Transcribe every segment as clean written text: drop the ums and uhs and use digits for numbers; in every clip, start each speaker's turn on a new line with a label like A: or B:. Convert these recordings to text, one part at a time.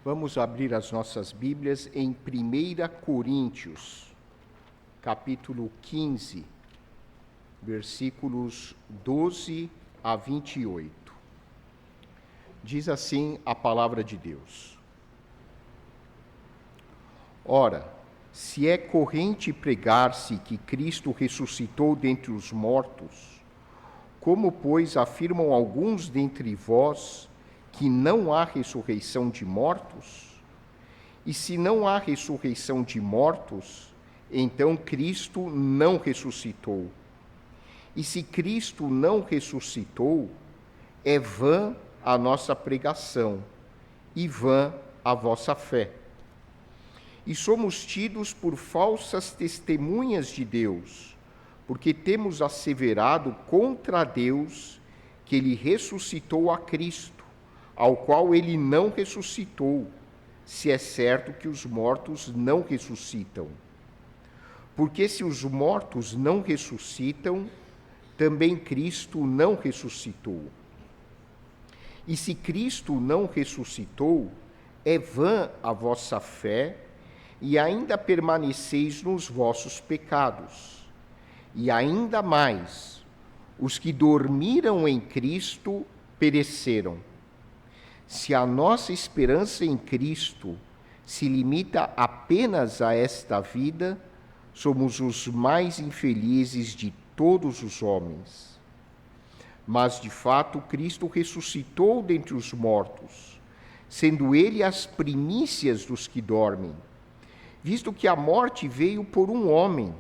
A: Vamos abrir as nossas Bíblias em 1 Coríntios, capítulo 15, versículos 12 a 28. Diz assim a palavra de Deus: Ora, se é corrente pregar-se que Cristo ressuscitou dentre os mortos, como, pois, afirmam alguns dentre vós que não há ressurreição de mortos? E se não há ressurreição de mortos, então Cristo não ressuscitou. E se Cristo não ressuscitou, é vã a nossa pregação e vã a vossa fé. E somos tidos por falsas testemunhas de Deus, porque temos asseverado contra Deus que ele ressuscitou a Cristo, ao qual ele não ressuscitou, se é certo que os mortos não ressuscitam. Porque se os mortos não ressuscitam, também Cristo não ressuscitou. E se Cristo não ressuscitou, é vã a vossa fé, e ainda permaneceis nos vossos pecados. E ainda mais, os que dormiram em Cristo pereceram. Se a nossa esperança em Cristo se limita apenas a esta vida, somos os mais infelizes de todos os homens. Mas, de fato, Cristo ressuscitou dentre os mortos, sendo ele as primícias dos que dormem. Visto que a morte veio por um homem,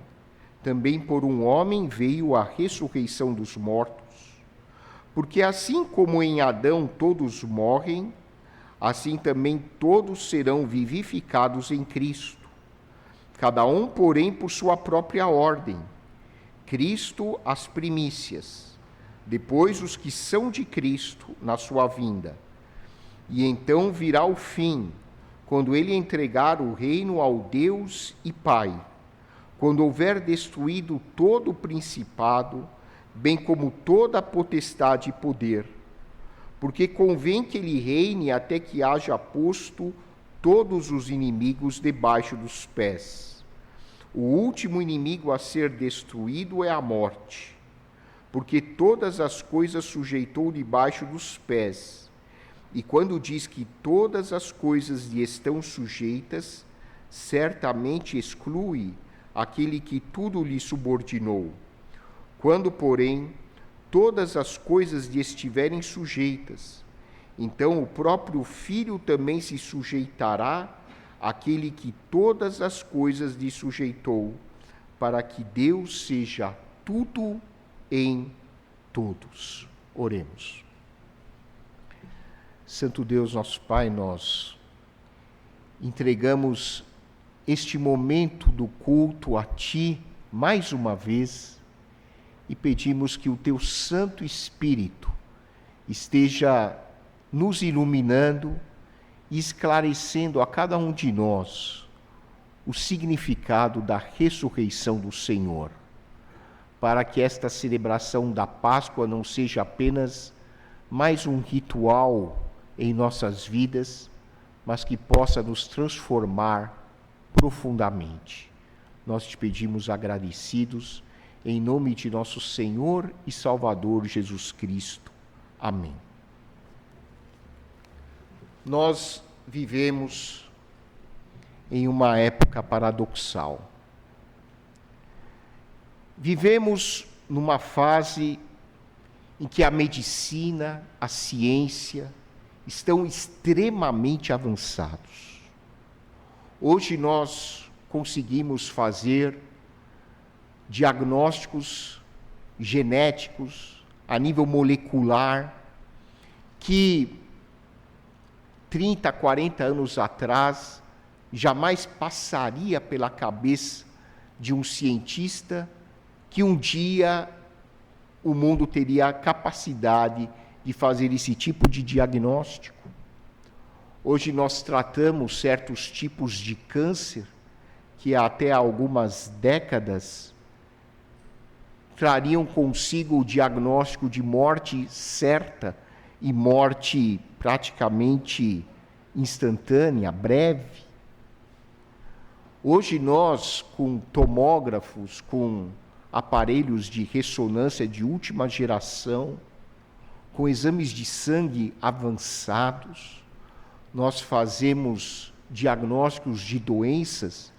A: também por um homem veio a ressurreição dos mortos. Porque assim como em Adão todos morrem, assim também todos serão vivificados em Cristo. Cada um, porém, por sua própria ordem. Cristo as primícias, depois os que são de Cristo na sua vinda. E então virá o fim, quando ele entregar o reino ao Deus e Pai, quando houver destruído todo o principado, bem como toda a potestade e poder, porque convém que ele reine até que haja posto todos os inimigos debaixo dos pés. O último inimigo a ser destruído é a morte, porque todas as coisas sujeitou debaixo dos pés. E quando diz que todas as coisas lhe estão sujeitas, certamente exclui aquele que tudo lhe subordinou. Quando, porém, todas as coisas lhe estiverem sujeitas, então o próprio Filho também se sujeitará àquele que todas as coisas lhe sujeitou, para que Deus seja tudo em todos. Oremos. Santo Deus, nosso Pai, nós entregamos este momento do culto a Ti mais uma vez e pedimos que o Teu Santo Espírito esteja nos iluminando e esclarecendo a cada um de nós o significado da ressurreição do Senhor, para que esta celebração da Páscoa não seja apenas mais um ritual em nossas vidas, mas que possa nos transformar profundamente. Nós te pedimos agradecidos, em nome de nosso Senhor e Salvador Jesus Cristo. Amém. Nós vivemos em uma época paradoxal. Vivemos numa fase em que a medicina, a ciência estão extremamente avançados. Hoje nós conseguimos fazer diagnósticos genéticos a nível molecular que 30, 40 anos atrás jamais passaria pela cabeça de um cientista que um dia o mundo teria a capacidade de fazer esse tipo de diagnóstico. Hoje nós tratamos certos tipos de câncer que até algumas décadas trariam consigo o diagnóstico de morte certa e morte praticamente instantânea, breve. Hoje nós, com tomógrafos, com aparelhos de ressonância de última geração, com exames de sangue avançados, nós fazemos diagnósticos de doenças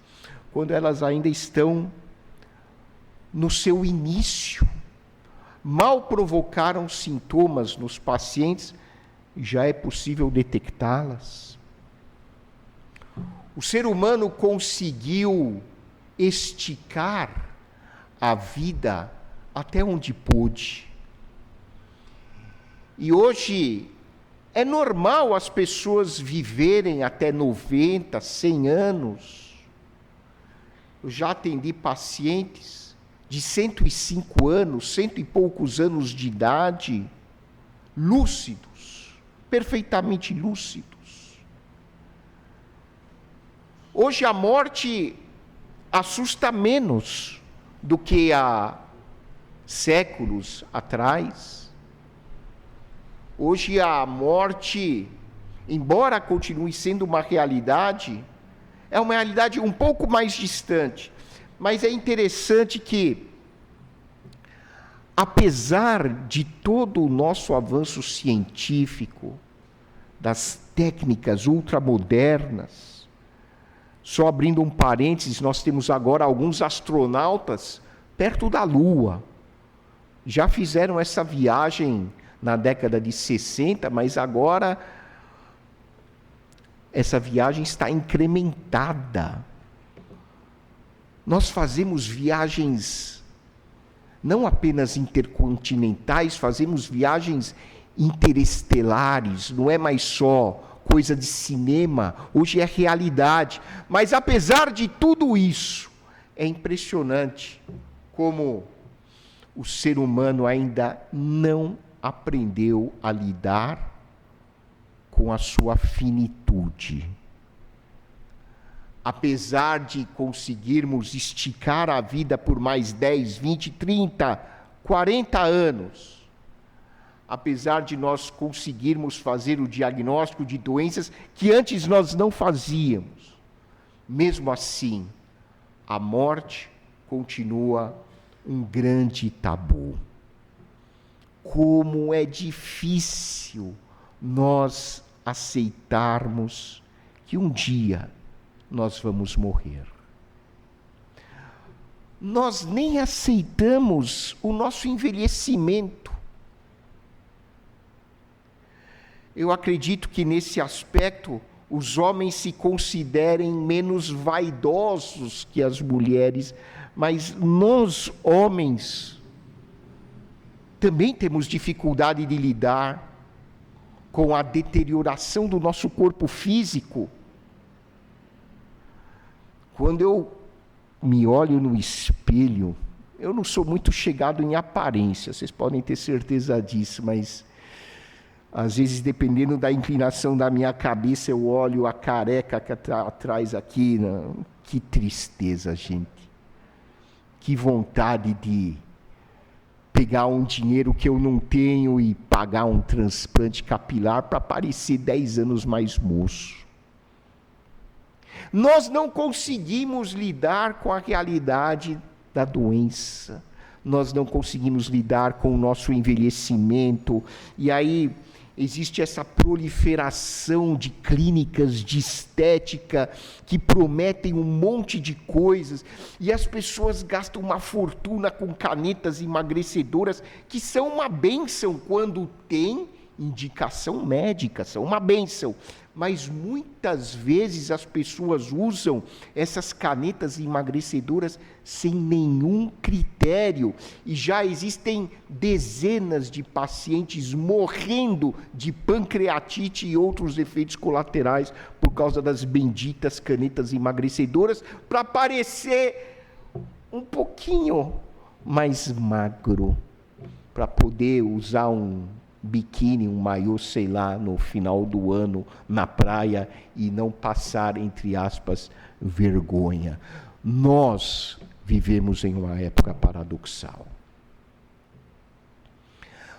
A: quando elas ainda estão no seu início. Mal provocaram sintomas nos pacientes, já é possível detectá-las. O ser humano conseguiu esticar a vida até onde pôde. E hoje é normal as pessoas viverem até 90, 100 anos. Eu já atendi pacientes de 105 anos, 100 e poucos anos de idade, lúcidos, perfeitamente lúcidos. Hoje a morte assusta menos do que há séculos atrás. Hoje a morte, embora continue sendo uma realidade, é uma realidade um pouco mais distante. Mas é interessante que, apesar de todo o nosso avanço científico, das técnicas ultramodernas, só abrindo um parênteses, nós temos agora alguns astronautas perto da Lua. Já fizeram essa viagem na década de 60, mas agora essa viagem está incrementada. Nós fazemos viagens não apenas intercontinentais, fazemos viagens interestelares, não é mais só coisa de cinema, hoje é realidade. Mas apesar de tudo isso, é impressionante como o ser humano ainda não aprendeu a lidar com a sua finitude. Apesar de conseguirmos esticar a vida por mais 10, 20, 30, 40 anos, apesar de nós conseguirmos fazer o diagnóstico de doenças que antes nós não fazíamos, mesmo assim, a morte continua um grande tabu. Como é difícil nós aceitarmos que um dia nós vamos morrer. Nós nem aceitamos o nosso envelhecimento. Eu acredito que nesse aspecto os homens se considerem menos vaidosos que as mulheres, mas nós homens também temos dificuldade de lidar com a deterioração do nosso corpo físico. Quando eu me olho no espelho, eu não sou muito chegado em aparência, vocês podem ter certeza disso, mas às vezes, dependendo da inclinação da minha cabeça, eu olho a careca que está atrás aqui. Que tristeza, gente. Que vontade de pegar um dinheiro que eu não tenho e pagar um transplante capilar para parecer 10 anos mais moço. Nós não conseguimos lidar com a realidade da doença. Nós não conseguimos lidar com o nosso envelhecimento. E aí existe essa proliferação de clínicas de estética que prometem um monte de coisas, e as pessoas gastam uma fortuna com canetas emagrecedoras, que são uma bênção quando tem indicação médica, são uma bênção. Mas muitas vezes as pessoas usam essas canetas emagrecedoras sem nenhum critério. E já existem dezenas de pacientes morrendo de pancreatite e outros efeitos colaterais por causa das benditas canetas emagrecedoras, para parecer um pouquinho mais magro, para poder usar um biquíni, um maiô, sei lá, no final do ano, na praia, e não passar, entre aspas, vergonha. Nós vivemos em uma época paradoxal.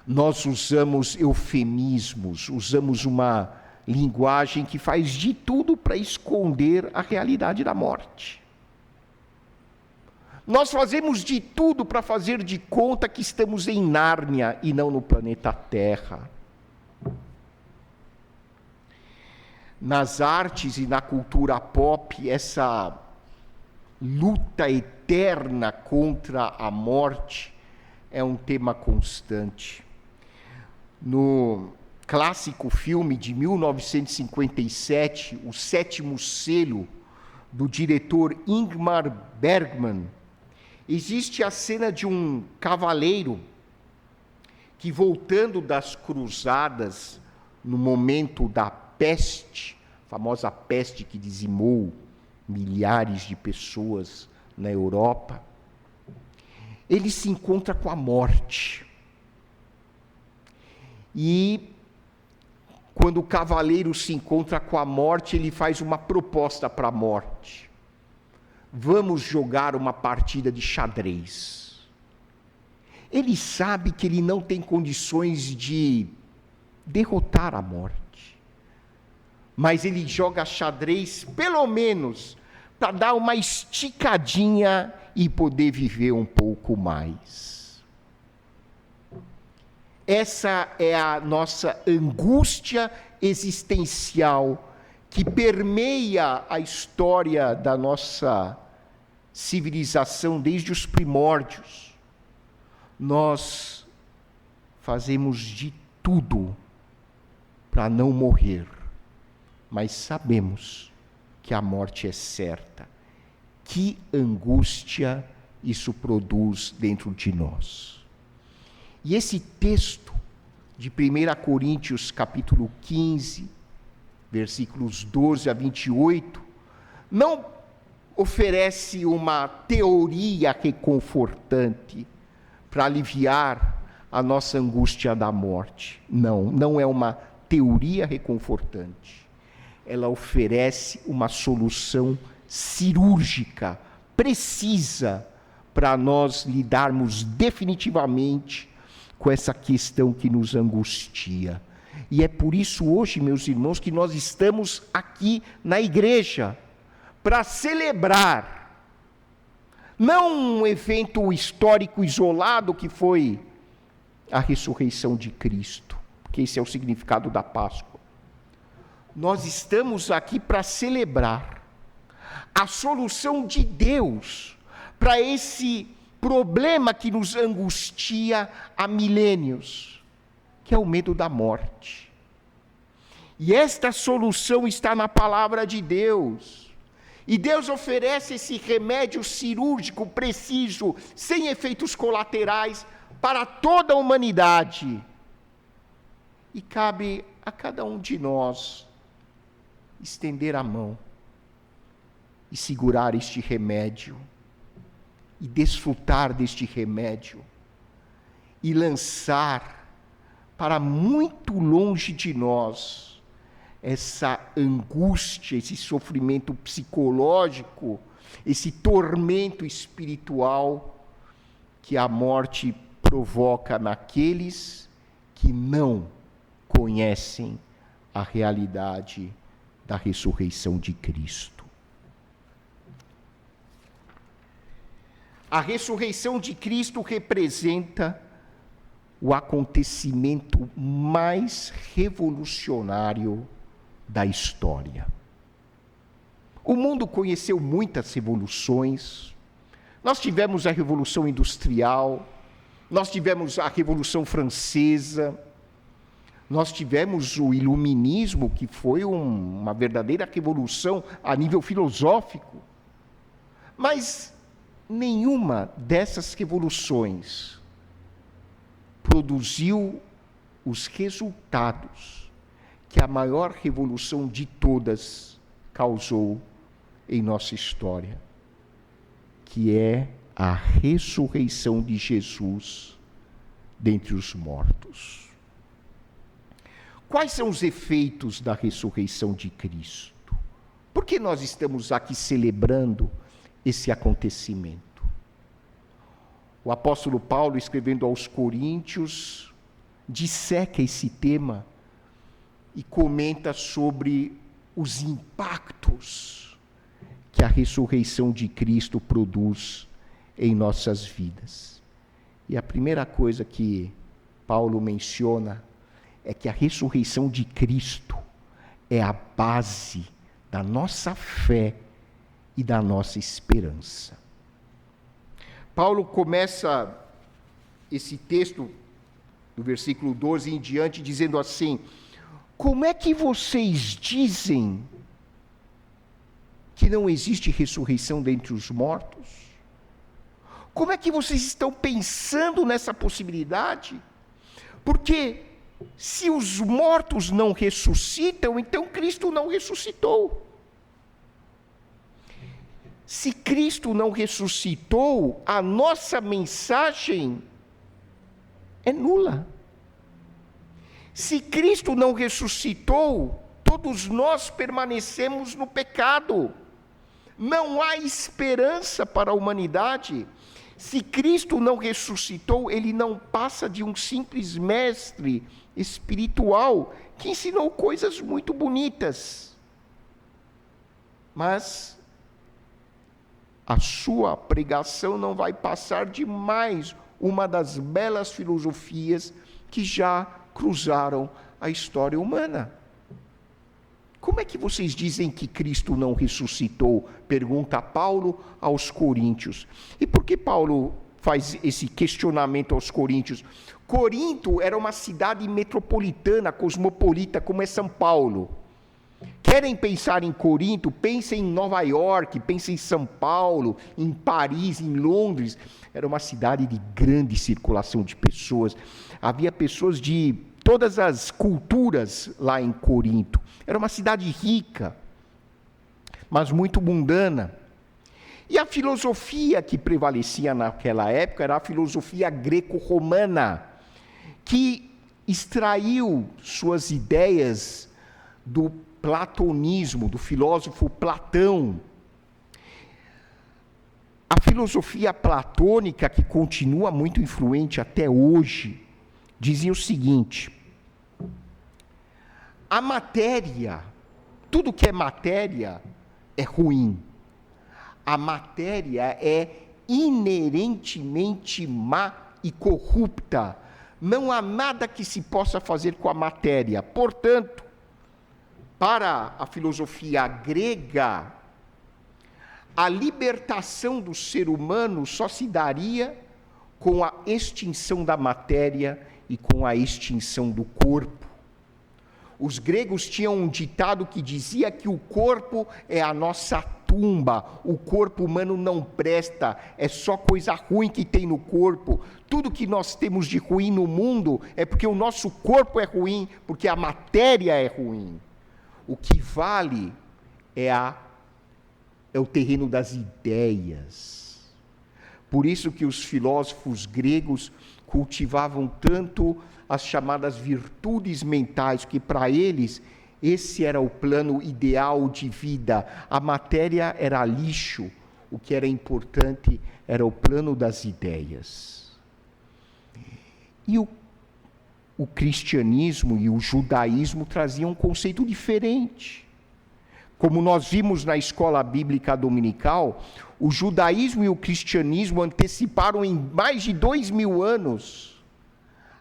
A: Nós usamos eufemismos, usamos uma linguagem que faz de tudo para esconder a realidade da morte. Nós fazemos de tudo para fazer de conta que estamos em Nárnia e não no planeta Terra. Nas artes e na cultura pop, essa luta eterna contra a morte é um tema constante. No clássico filme de 1957, O Sétimo Selo, do diretor Ingmar Bergman, existe a cena de um cavaleiro que, voltando das cruzadas, no momento da peste, a famosa peste que dizimou milhares de pessoas na Europa, ele se encontra com a morte. E quando o cavaleiro se encontra com a morte, ele faz uma proposta para a morte. Vamos jogar uma partida de xadrez. Ele sabe que ele não tem condições de derrotar a morte. Mas ele joga xadrez, pelo menos, para dar uma esticadinha e poder viver um pouco mais. Essa é a nossa angústia existencial que permeia a história da nossa civilização desde os primórdios. Nós fazemos de tudo para não morrer, mas sabemos que a morte é certa. Que angústia isso produz dentro de nós. E esse texto de 1 Coríntios, capítulo 15, versículos 12 a 28, não oferece uma teoria reconfortante para aliviar a nossa angústia da morte. Não é uma teoria reconfortante. Ela oferece uma solução cirúrgica, precisa, para nós lidarmos definitivamente com essa questão que nos angustia. E é por isso hoje, meus irmãos, que nós estamos aqui na igreja, para celebrar, não um evento histórico isolado que foi a ressurreição de Cristo, porque esse é o significado da Páscoa. Nós estamos aqui para celebrar a solução de Deus para esse problema que nos angustia há milênios, que é o medo da morte. E esta solução está na palavra de Deus. E Deus oferece esse remédio cirúrgico preciso, sem efeitos colaterais, para toda a humanidade. E cabe a cada um de nós estender a mão e segurar este remédio, e desfrutar deste remédio, e lançar para muito longe de nós essa angústia, esse sofrimento psicológico, esse tormento espiritual que a morte provoca naqueles que não conhecem a realidade da ressurreição de Cristo. A ressurreição de Cristo representa o acontecimento mais revolucionário da história. O mundo conheceu muitas revoluções. Nós tivemos a Revolução Industrial, nós tivemos a Revolução Francesa, nós tivemos o Iluminismo, que foi uma verdadeira revolução a nível filosófico. Mas nenhuma dessas revoluções produziu os resultados que a maior revolução de todas causou em nossa história, que é a ressurreição de Jesus dentre os mortos. Quais são os efeitos da ressurreição de Cristo? Por que nós estamos aqui celebrando esse acontecimento? O apóstolo Paulo, escrevendo aos Coríntios, disseca esse tema e comenta sobre os impactos que a ressurreição de Cristo produz em nossas vidas. E a primeira coisa que Paulo menciona é que a ressurreição de Cristo é a base da nossa fé e da nossa esperança. Paulo começa esse texto, do versículo 12 em diante, dizendo assim: como é que vocês dizem que não existe ressurreição dentre os mortos? Como é que vocês estão pensando nessa possibilidade? Porque se os mortos não ressuscitam, então Cristo não ressuscitou. Se Cristo não ressuscitou, a nossa mensagem é nula. Se Cristo não ressuscitou, todos nós permanecemos no pecado. Não há esperança para a humanidade. Se Cristo não ressuscitou, ele não passa de um simples mestre espiritual que ensinou coisas muito bonitas. Mas a sua pregação não vai passar de mais uma das belas filosofias que já cruzaram a história humana. Como é que vocês dizem que Cristo não ressuscitou? Pergunta Paulo aos coríntios. E por que Paulo faz esse questionamento aos coríntios? Corinto era uma cidade metropolitana, cosmopolita, como é São Paulo. Querem pensar em Corinto? Pensem em Nova York, pensem em São Paulo, em Paris, em Londres. Era uma cidade de grande circulação de pessoas. Havia pessoas de todas as culturas lá em Corinto. Era uma cidade rica, mas muito mundana. E a filosofia que prevalecia naquela época era a filosofia greco-romana, que extraiu suas ideias do platonismo, do filósofo Platão. A filosofia platônica, que continua muito influente até hoje, dizia o seguinte: a matéria, tudo que é matéria é ruim. A matéria é inerentemente má e corrupta. Não há nada que se possa fazer com a matéria. Portanto, para a filosofia grega, a libertação do ser humano só se daria com a extinção da matéria e com a extinção do corpo. Os gregos tinham um ditado que dizia que o corpo é a nossa tumba, o corpo humano não presta, é só coisa ruim que tem no corpo. Tudo que nós temos de ruim no mundo é porque o nosso corpo é ruim, porque a matéria é ruim. O que vale é o terreno das ideias. Por isso que os filósofos gregos cultivavam tanto as chamadas virtudes mentais, que para eles esse era o plano ideal de vida. A matéria era lixo, o que era importante era o plano das ideias. E o cristianismo e o judaísmo traziam um conceito diferente. Como nós vimos na escola bíblica dominical, o judaísmo e o cristianismo anteciparam em mais de 2000 anos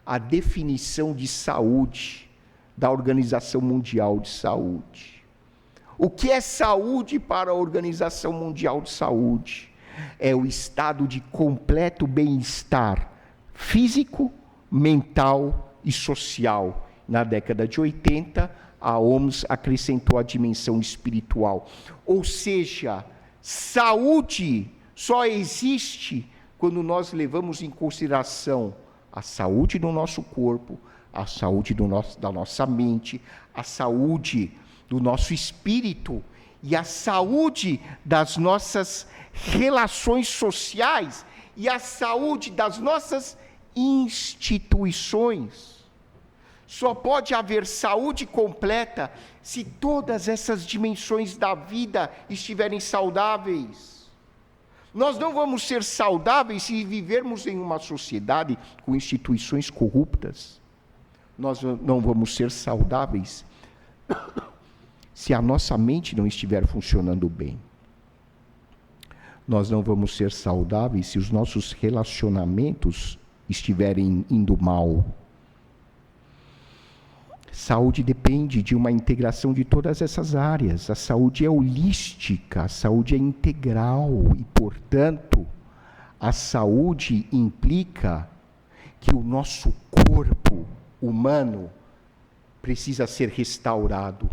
A: a definição de saúde da Organização Mundial de Saúde. O que é saúde para a Organização Mundial de Saúde? É o estado de completo bem-estar físico, mental e social. Na década de 80, a OMS acrescentou a dimensão espiritual. Ou seja, saúde só existe quando nós levamos em consideração a saúde do nosso corpo, a saúde da nossa mente, a saúde do nosso espírito e a saúde das nossas relações sociais e a saúde das nossas instituições. Só pode haver saúde completa se todas essas dimensões da vida estiverem saudáveis. Nós não vamos ser saudáveis se vivermos em uma sociedade com instituições corruptas. Nós não vamos ser saudáveis Se a nossa mente não estiver funcionando bem, nós não vamos ser saudáveis se os nossos relacionamentos estiverem indo mal. Saúde depende de uma integração de todas essas áreas. A saúde é holística, a saúde é integral e, portanto, a saúde implica que o nosso corpo humano precisa ser restaurado.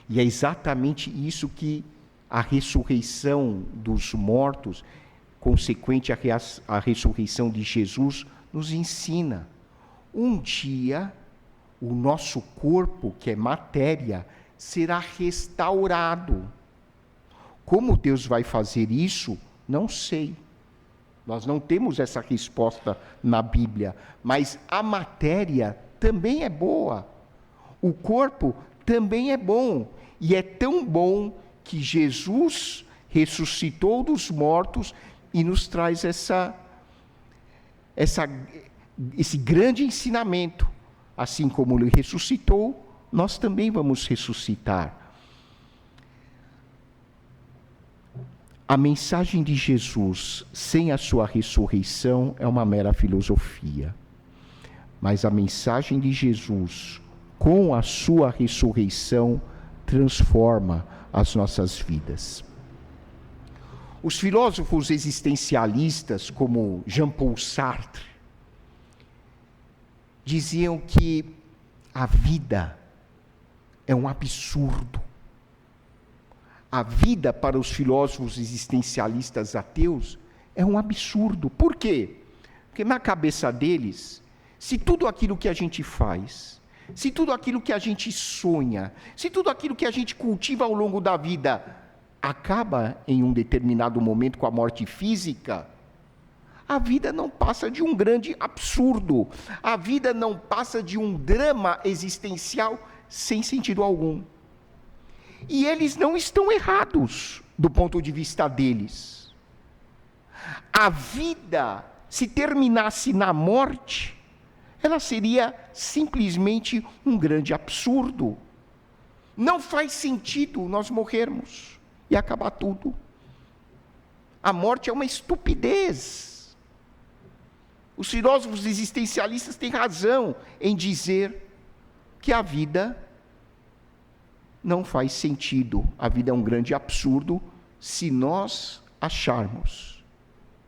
A: E é exatamente isso que a ressurreição dos mortos, consequente à ressurreição de Jesus, nos ensina. Um dia, o nosso corpo, que é matéria, será restaurado. Como Deus vai fazer isso? Não sei. Nós não temos essa resposta na Bíblia, mas a matéria também é boa. O corpo também é bom. E é tão bom que Jesus ressuscitou dos mortos e nos traz esse grande ensinamento. Assim como ele ressuscitou, nós também vamos ressuscitar. A mensagem de Jesus, sem a sua ressurreição, é uma mera filosofia. Mas a mensagem de Jesus, com a sua ressurreição, transforma as nossas vidas. Os filósofos existencialistas, como Jean-Paul Sartre, diziam que a vida é um absurdo. A vida, para os filósofos existencialistas ateus, é um absurdo. Por quê? Porque na cabeça deles, se tudo aquilo que a gente faz, se tudo aquilo que a gente sonha, se tudo aquilo que a gente cultiva ao longo da vida acaba em um determinado momento com a morte física, a vida não passa de um grande absurdo. A vida não passa de um drama existencial sem sentido algum. E eles não estão errados do ponto de vista deles. A vida, se terminasse na morte, ela seria simplesmente um grande absurdo. Não faz sentido nós morrermos e acabar tudo. A morte é uma estupidez. Os filósofos existencialistas têm razão em dizer que a vida não faz sentido. A vida é um grande absurdo se nós acharmos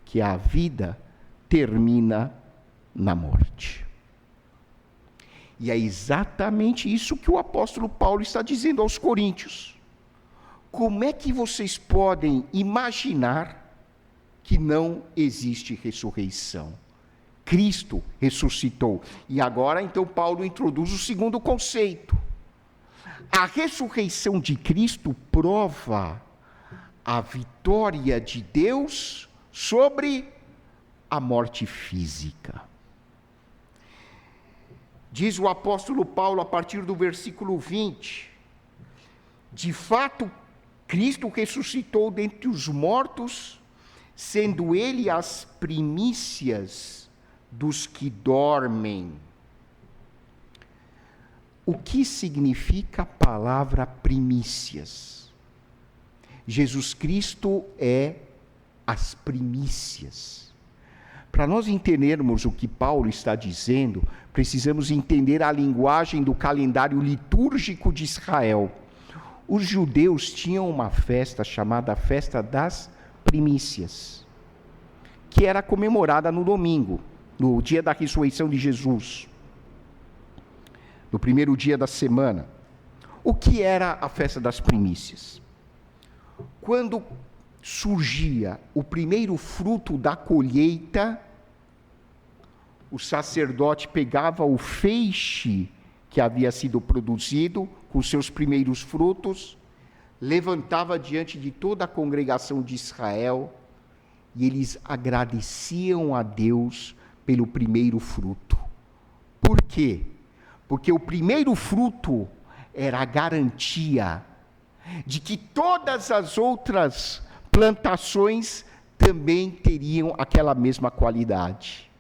A: que a vida termina na morte. E é exatamente isso que o apóstolo Paulo está dizendo aos coríntios. Como é que vocês podem imaginar que não existe ressurreição? Cristo ressuscitou. E agora, então, Paulo introduz o segundo conceito. A ressurreição de Cristo prova a vitória de Deus sobre a morte física. Diz o apóstolo Paulo a partir do versículo 20: de fato, Cristo ressuscitou dentre os mortos, sendo ele as primícias dos que dormem. O que significa a palavra primícias? Jesus Cristo é as primícias. Para nós entendermos o que Paulo está dizendo, precisamos entender a linguagem do calendário litúrgico de Israel. Os judeus tinham uma festa chamada Festa das Primícias, que era comemorada no domingo, no dia da ressurreição de Jesus, no primeiro dia da semana. O que era a Festa das Primícias? Quando surgia o primeiro fruto da colheita, o sacerdote pegava o feixe que havia sido produzido com seus primeiros frutos, levantava diante de toda a congregação de Israel e eles agradeciam a Deus pelo primeiro fruto. Por quê? Porque o primeiro fruto era a garantia de que todas as outras plantações também teriam aquela mesma qualidade.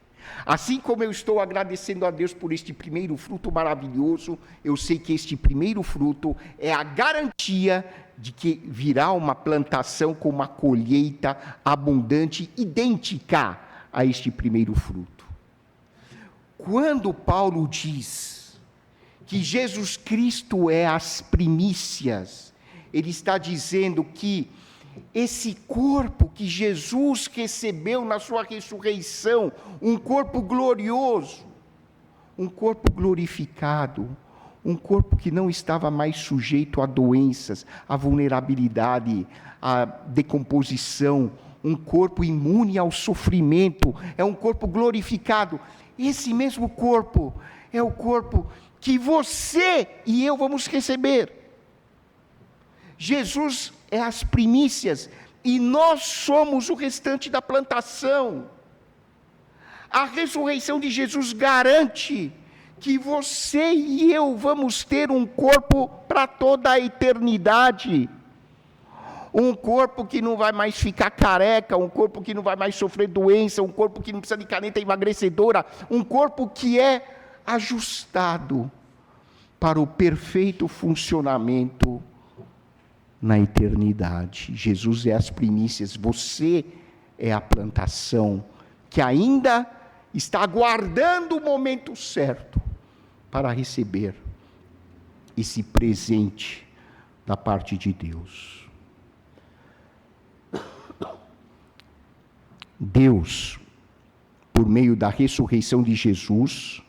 A: Assim como eu estou agradecendo a Deus por este primeiro fruto maravilhoso, eu sei que este primeiro fruto é a garantia de que virá uma plantação com uma colheita abundante, idêntica a este primeiro fruto. Quando Paulo diz que Jesus Cristo é as primícias, ele está dizendo que esse corpo que Jesus recebeu na sua ressurreição, um corpo glorioso, um corpo glorificado, um corpo que não estava mais sujeito a doenças, a vulnerabilidade, a decomposição, um corpo imune ao sofrimento, é um corpo glorificado. Esse mesmo corpo é o corpo que você e eu vamos receber. Jesus é as primícias e nós somos o restante da plantação. A ressurreição de Jesus garante que você e eu vamos ter um corpo para toda a eternidade. Um corpo que não vai mais ficar careca, um corpo que não vai mais sofrer doença, um corpo que não precisa de caneta emagrecedora, um corpo que é ajustado para o perfeito funcionamento na eternidade. Jesus é as primícias, você é a plantação que ainda está aguardando o momento certo para receber esse presente da parte de Deus. Deus, por meio da ressurreição de Jesus,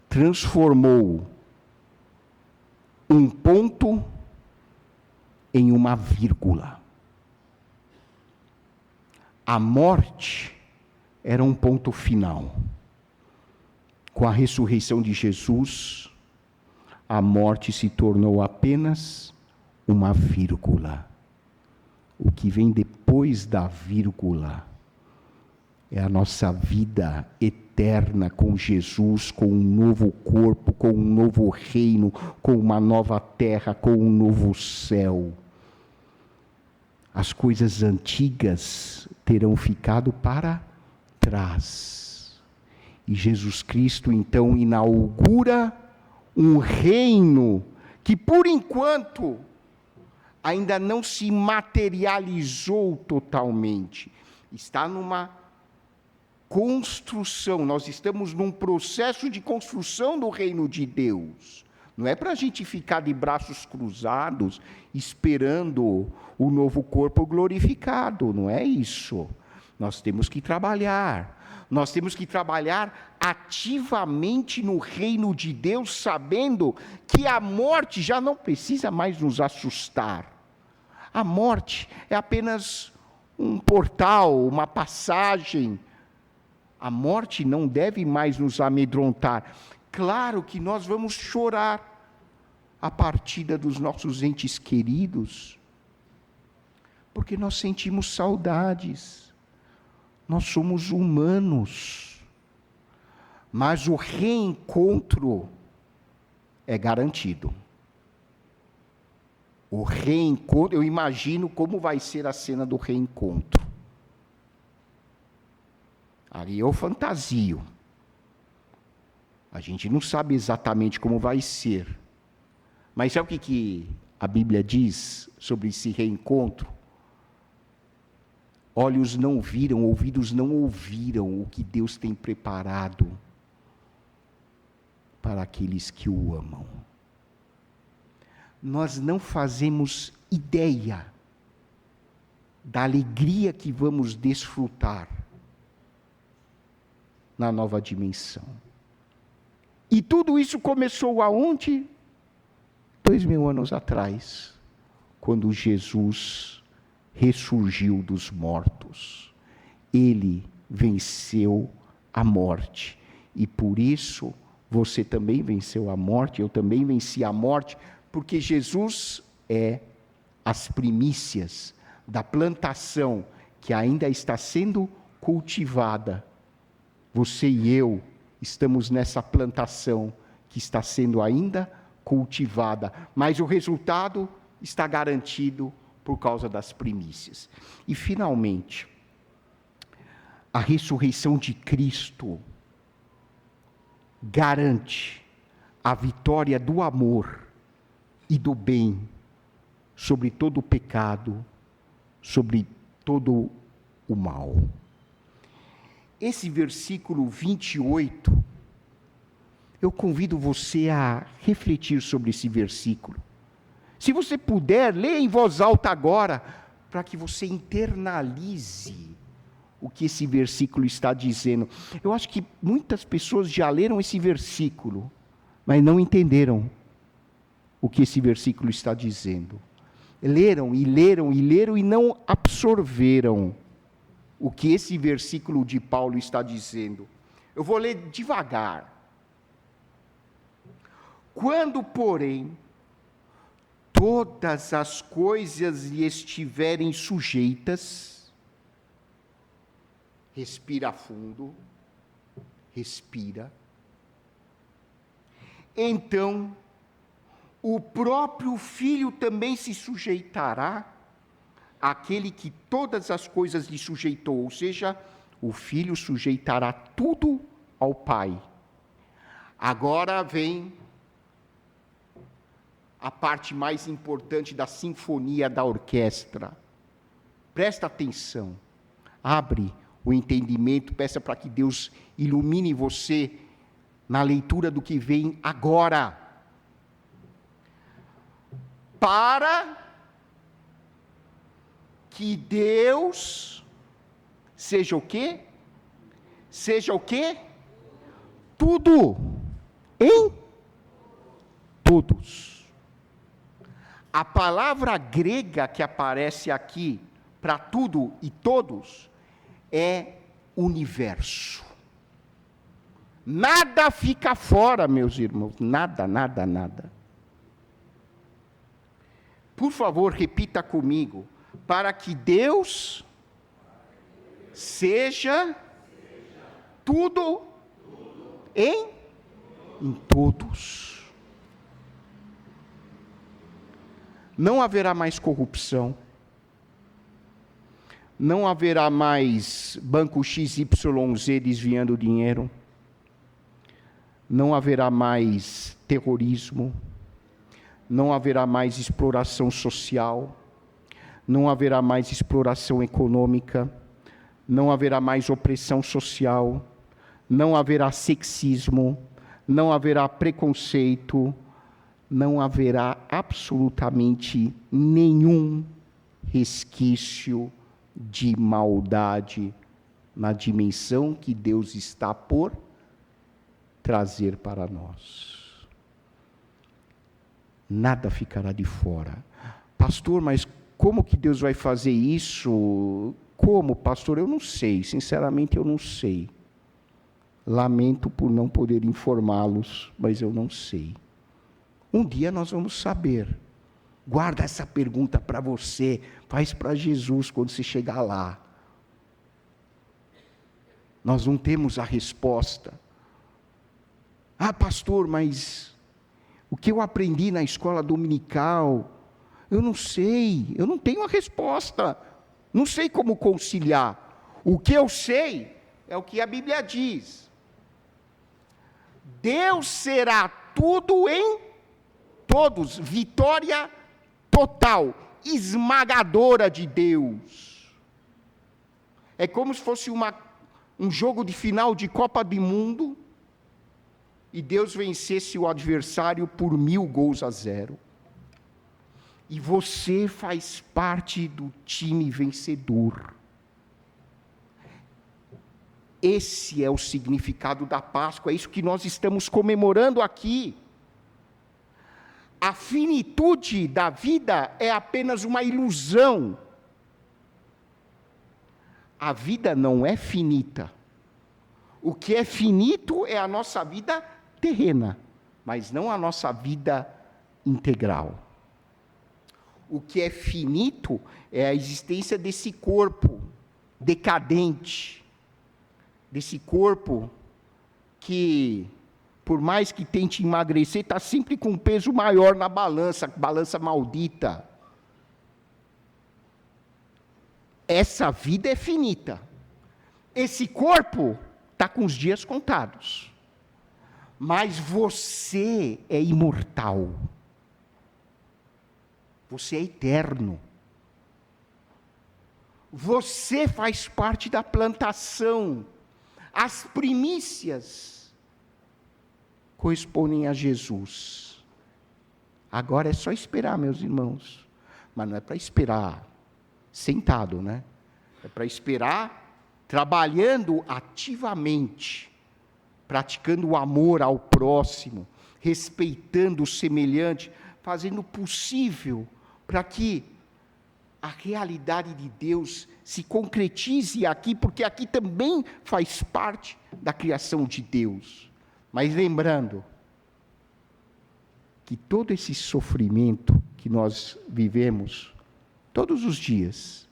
A: transformou um ponto em uma vírgula. A morte era um ponto final. Com a ressurreição de Jesus, a morte se tornou apenas uma vírgula. O que vem depois da vírgula é a nossa vida eterna com Jesus, com um novo corpo, com um novo reino, com uma nova terra, com um novo céu. As coisas antigas terão ficado para trás. E Jesus Cristo, então, inaugura um reino que, por enquanto, ainda não se materializou totalmente. Está numa construção, nós estamos num processo de construção do reino de Deus. Não é para a gente ficar de braços cruzados, esperando o novo corpo glorificado, não é isso. Nós temos que trabalhar. Nós temos que trabalhar ativamente no reino de Deus, sabendo que a morte já não precisa mais nos assustar. A morte é apenas um portal, uma passagem. A morte não deve mais nos amedrontar. Claro que nós vamos chorar a partida dos nossos entes queridos, porque nós sentimos saudades. Nós somos humanos. Mas o reencontro é garantido. O reencontro, eu imagino como vai ser a cena do reencontro. Ali eu fantasio. A gente não sabe exatamente como vai ser. Mas sabe o que a Bíblia diz sobre esse reencontro? Olhos não viram, ouvidos não ouviram o que Deus tem preparado para aqueles que o amam. Nós não fazemos ideia da alegria que vamos desfrutar na nova dimensão. E tudo isso começou aonde? 2000 anos atrás, quando Jesus ressurgiu dos mortos. Ele venceu a morte. E por isso, você também venceu a morte, eu também venci a morte, porque Jesus é as primícias da plantação que ainda está sendo cultivada. Você e eu estamos nessa plantação que está sendo ainda cultivada, mas o resultado está garantido por causa das primícias. E, finalmente, a ressurreição de Cristo garante a vitória do amor e do bem sobre todo o pecado, sobre todo o mal. Esse versículo 28, eu convido você a refletir sobre esse versículo. Se você puder, leia em voz alta agora, para que você internalize o que esse versículo está dizendo. Eu acho que muitas pessoas já leram esse versículo, mas não entenderam o que esse versículo está dizendo. Leram e leram e leram e não absorveram o que esse versículo de Paulo está dizendo. Eu vou ler devagar. Quando, porém, todas as coisas lhe estiverem sujeitas, respira fundo, respira. Então, o próprio Filho também se sujeitará àquele que todas as coisas lhe sujeitou, ou seja, o Filho sujeitará tudo ao Pai. Agora vem a parte mais importante da sinfonia da orquestra. Presta atenção, abre o entendimento, peça para que Deus ilumine você na leitura do que vem agora. Para que Deus seja o quê? Seja o quê? Tudo em todos. A palavra grega que aparece aqui para tudo e todos é universo. Nada fica fora, meus irmãos, nada, nada, nada. Por favor, repita comigo, para que Deus seja tudo em todos. Não haverá mais corrupção, não haverá mais banco XYZ desviando dinheiro, não haverá mais terrorismo, não haverá mais exploração social, não haverá mais exploração econômica, não haverá mais opressão social, não haverá sexismo, não haverá preconceito, não haverá absolutamente nenhum resquício de maldade na dimensão que Deus está por trazer para nós. Nada ficará de fora. Pastor, mas como que Deus vai fazer isso? Como, pastor? Eu não sei, sinceramente eu não sei. Lamento por não poder informá-los, mas eu não sei. Um dia nós vamos saber. Guarda essa pergunta para você, faz para Jesus quando você chegar lá. Nós não temos a resposta. Ah, pastor, mas o que eu aprendi na escola dominical, eu não sei, eu não tenho a resposta. Não sei como conciliar. O que eu sei é o que a Bíblia diz. Deus será tudo em todos, vitória total, esmagadora de Deus. É como se fosse um jogo de final de Copa do Mundo, e Deus vencesse o adversário por 1000 gols a 0. E você faz parte do time vencedor. Esse é o significado da Páscoa, é isso que nós estamos comemorando aqui. A finitude da vida é apenas uma ilusão. A vida não é finita. O que é finito é a nossa vida terrena, mas não a nossa vida integral. O que é finito é a existência desse corpo decadente, desse corpo que, por mais que tente emagrecer, está sempre com um peso maior na balança maldita. Essa vida é finita. esse corpo está com os dias contados. Mas você é imortal. Você é eterno. Você faz parte da plantação. As primícias correspondem a Jesus. Agora é só esperar, meus irmãos. Mas não é para esperar sentado, né? É para esperar trabalhando ativamente, praticando o amor ao próximo, respeitando o semelhante, fazendo o possível para que a realidade de Deus se concretize aqui, porque aqui também faz parte da criação de Deus. Mas lembrando que todo esse sofrimento que nós vivemos todos os dias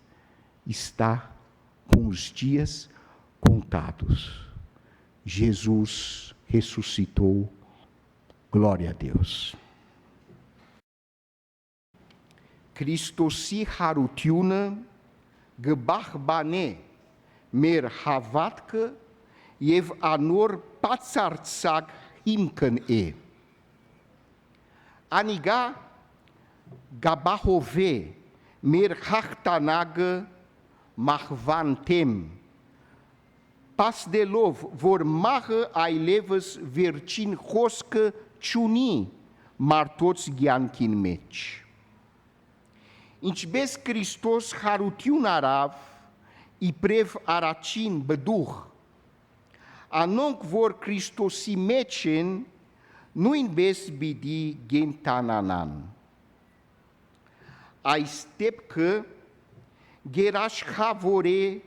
A: está com os dias contados. Jesus ressuscitou, glória a Deus. Christosi harutiuna gebachbane mer havatke yev anor patsartsag himken e. Aniga gabahove mer hachtanag mahvantem. Pas de lov vor mahe ailevas vertin hoske chuni martots giankin mech. Inchbes Christos harutiu narav e prev aratin bedur. Anonc vor Christosi mechen nu inbes bidi gentananan. Aistepke gerash havore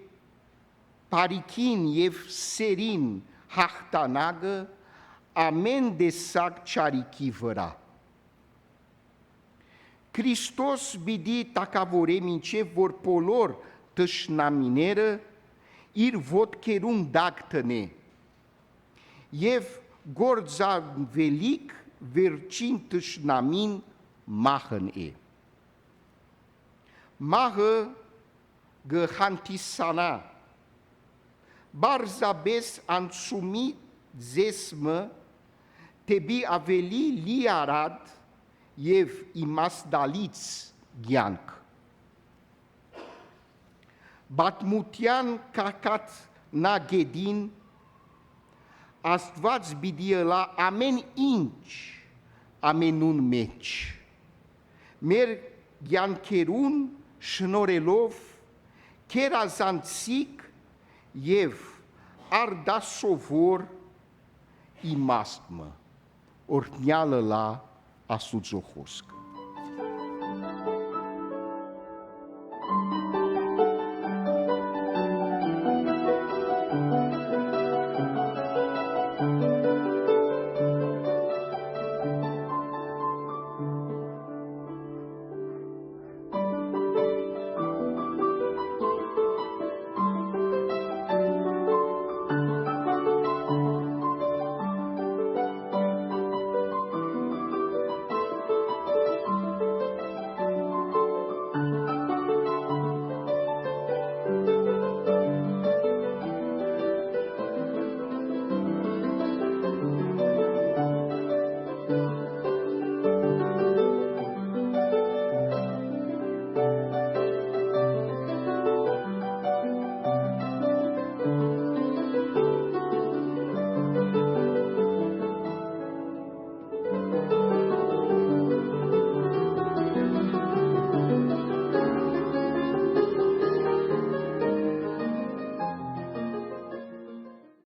A: parikin yev serin hachtanaga amen desag chariki văra. Christos bidi takavore mince vor polor tășnaminere, ir vot kerum dagtăne. Yev gorza velic vercin tășnamin mahăn e. Mahă găhantisana, barzabes ansumi zesmă, tebi aveli liarad, yev imasdaliți ghianc. Batmutian cacat nagedin, astvați bidie la amen inci, amenun meci. Mer ghiancherun șnorelov, kerazanțic, yev ardasovor imastmă, orneală la asudzohoscă.